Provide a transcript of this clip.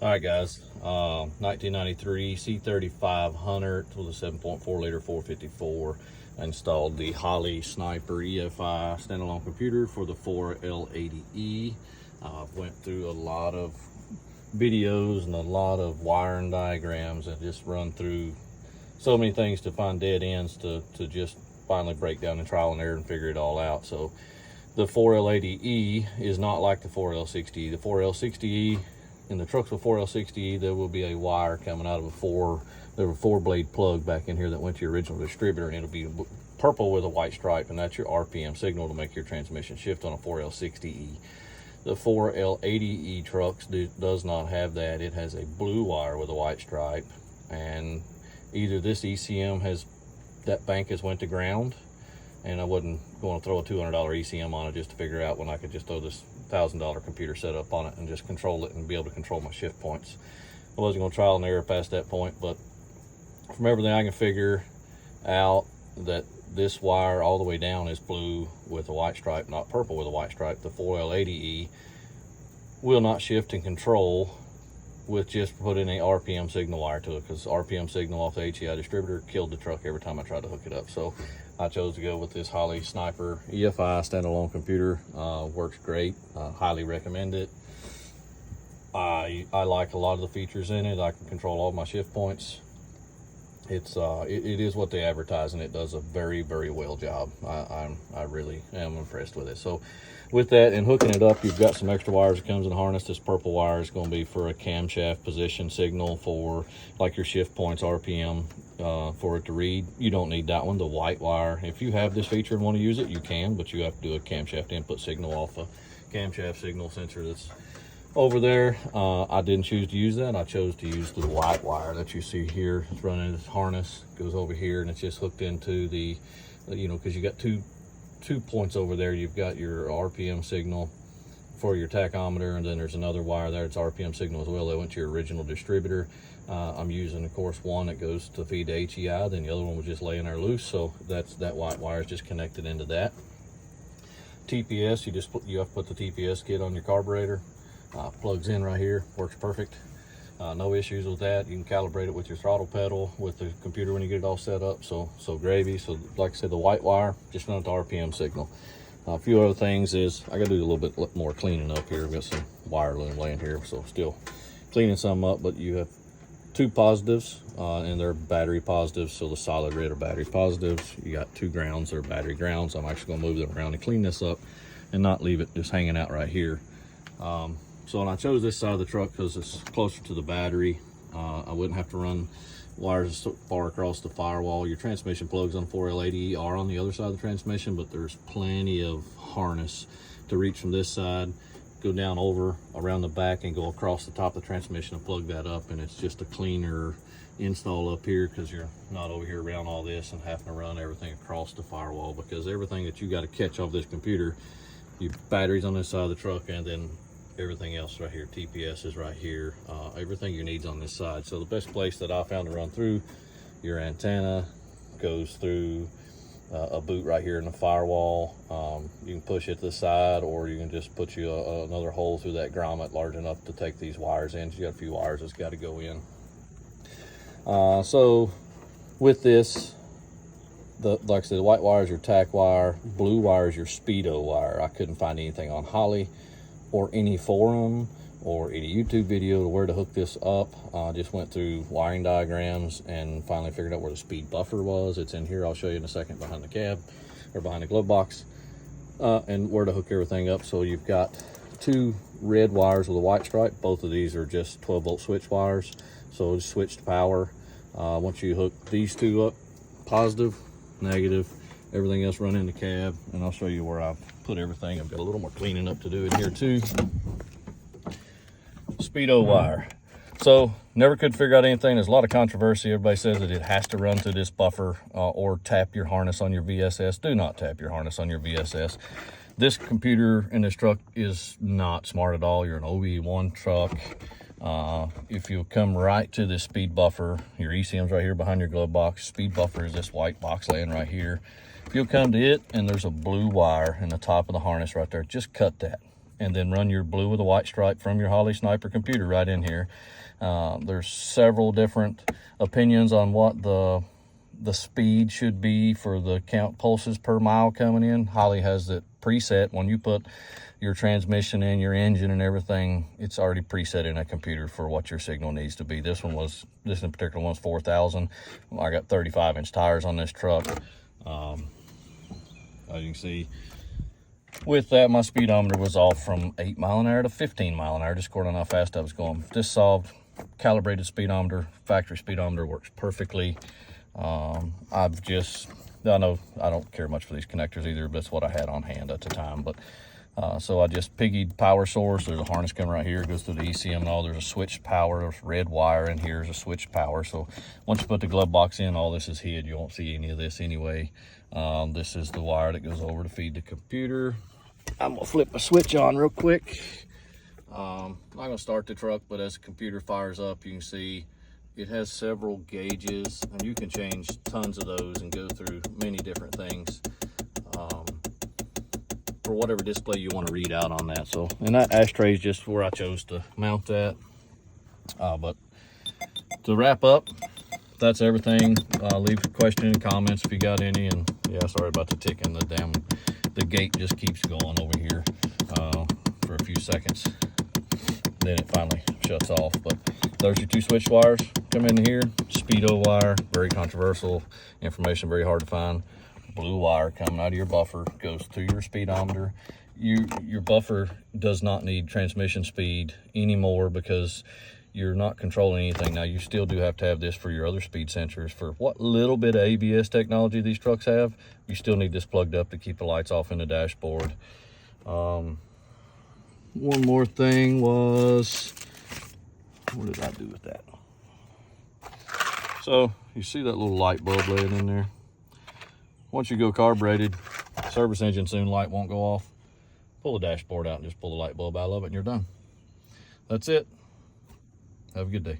All right, guys. 1993 C3500 with a 7.4 liter 454. I installed the Holley Sniper EFI standalone computer for the 4L80E. Went through a lot of videos and a lot of wiring diagrams and just run through so many things to find dead ends to just finally break down in trial and error and figure it all out. So the 4L80E is not like the 4L60E. The 4L60E, in the trucks with 4L60E, there will be a wire coming out of a four blade plug back in here that went to your original distributor, and it'll be purple with a white stripe, and that's your RPM signal to make your transmission shift on a 4L60E. The 4L80E trucks does not have that. It has a blue wire with a white stripe, and either this ECM that bank has went to ground, and I wasn't going to throw a $200 ECM on it just to figure out when I could just throw this $1,000 computer setup on it and just control it and be able to control my shift points. I wasn't going to trial and error past that point, but from everything I can figure out, that this wire all the way down is blue with a white stripe, not purple with a white stripe. The 4L80E will not shift and control with just putting a RPM signal wire to it, because RPM signal off the HEI distributor killed the truck every time I tried to hook it up. So I chose to go with this Holley Sniper EFI standalone computer. Works great. Highly recommend it. I like a lot of the features in it. I can control all my shift points. It is what they advertise, and it does a very, very well job. I really am impressed with it. So with that and hooking it up, you've got some extra wires that comes in the harness. This purple wire is going to be for a camshaft position signal for like your shift points, RPM, for it to read. You don't need that one. The white wire, if you have this feature and want to use it, you can, but you have to do a camshaft input signal off a camshaft signal sensor that's over there. I didn't choose to use that. I chose to use the white wire that you see here. It's running this harness, goes over here, and it's just hooked into the, because you got two points over there. You've got your RPM signal for your tachometer, and then there's another wire there. It's RPM signal as well. They went to your original distributor. I'm using, of course, one that goes to feed to HEI, then the other one was just laying there loose, so that white wire is just connected into that. TPS, you have to put the TPS kit on your carburetor. Plugs in right here, works perfect. No issues with that. You can calibrate it with your throttle pedal with the computer when you get it all set up. So gravy. So like I said, the white wire, just run it to RPM signal. A few other things is I got to do a little bit more cleaning up here. I've got some wire loom laying here, so still cleaning some up. But you have two positives, and they're battery positives. So the solid red are battery positives. You got two grounds, they're battery grounds. I'm actually going to move them around and clean this up and not leave it just hanging out right here. So when I chose this side of the truck because it's closer to the battery, I wouldn't have to run wires so far across the firewall. Your transmission plugs on 4L80E are on the other side of the transmission, but there's plenty of harness to reach from this side, go down over around the back and go across the top of the transmission and plug that up. And it's just a cleaner install up here because you're not over here around all this and having to run everything across the firewall, because everything that you got to catch off this computer, your batteries on this side of the truck, and then everything else right here. TPS is right here. Everything you need on this side. So the best place that I found to run through your antenna goes through a boot right here in the firewall. You can push it to the side, or you can just put you another hole through that grommet large enough to take these wires in. You got a few wires that's got to go in. So with this, like I said, the white wire is your tack wire, blue wire is your Speedo wire. I couldn't find anything on Holley or any forum or any YouTube video to where to hook this up. I just went through wiring diagrams and finally figured out where the speed buffer was. It's in here. I'll show you in a second behind the cab or behind the glove box, and where to hook everything up. So you've got two red wires with a white stripe. Both of these are just 12-volt switch wires. So just switch to power. Once you hook these two up, positive, negative, everything else run in the cab, and I'll show you where I've put everything. I've got a little more cleaning up to do in here too. Speedo wire. So never could figure out anything. There's a lot of controversy. Everybody says that it has to run through this buffer or tap your harness on your VSS. Do not tap your harness on your VSS. This computer in this truck is not smart at all. You're an OE1 truck. If you come right to this speed buffer, your ECM's right here behind your glove box. Speed buffer is this white box laying right here. If you'll come to it and there's a blue wire in the top of the harness right there, just cut that and then run your blue with a white stripe from your Holley sniper computer right in here. There's several different opinions on what the speed should be for the count pulses per mile coming in. Holley has it preset. When you put your transmission in, your engine and everything, it's already preset in a computer for what your signal needs to be. This in particular one's 4,000. I got 35-inch tires on this truck. As you can see, with that, my speedometer was off from 8 mile an hour to 15 mile an hour, just according to how fast I was going. This solved calibrated speedometer, factory speedometer works perfectly. I know I don't care much for these connectors either, but that's what I had on hand at the time. But so I just piggied power source. There's a harness coming right here. It goes through the ECM and all. There's a switched power. There's red wire in here. There's a switched power. So once you put the glove box in, all this is hid. You won't see any of this anyway. This is the wire that goes over to feed the computer. I'm gonna flip a switch on real quick. I'm not gonna start the truck, but as the computer fires up, you can see it has several gauges, and you can change tons of those and go through many different things for whatever display you want to read out on that. So, and that ashtray is just where I chose to mount that. But to wrap up, that's everything. Leave a question and comments if you got any. And yeah, sorry about the ticking. The gate just keeps going over here for a few seconds. Then it finally shuts off. But there's your 2 switch wires. Come in here. Speedo wire, very controversial information, very hard to find. Blue wire coming out of your buffer, goes through your speedometer. Your buffer does not need transmission speed anymore because you're not controlling anything. Now, you still do have to have this for your other speed sensors. For what little bit of ABS technology these trucks have, you still need this plugged up to keep the lights off in the dashboard. One more thing was, what did I do with that? So you see that little light bulb laying in there? Once you go carbureted, service engine soon light won't go off. Pull the dashboard out and just pull the light bulb out of it and you're done. That's it. Have a good day.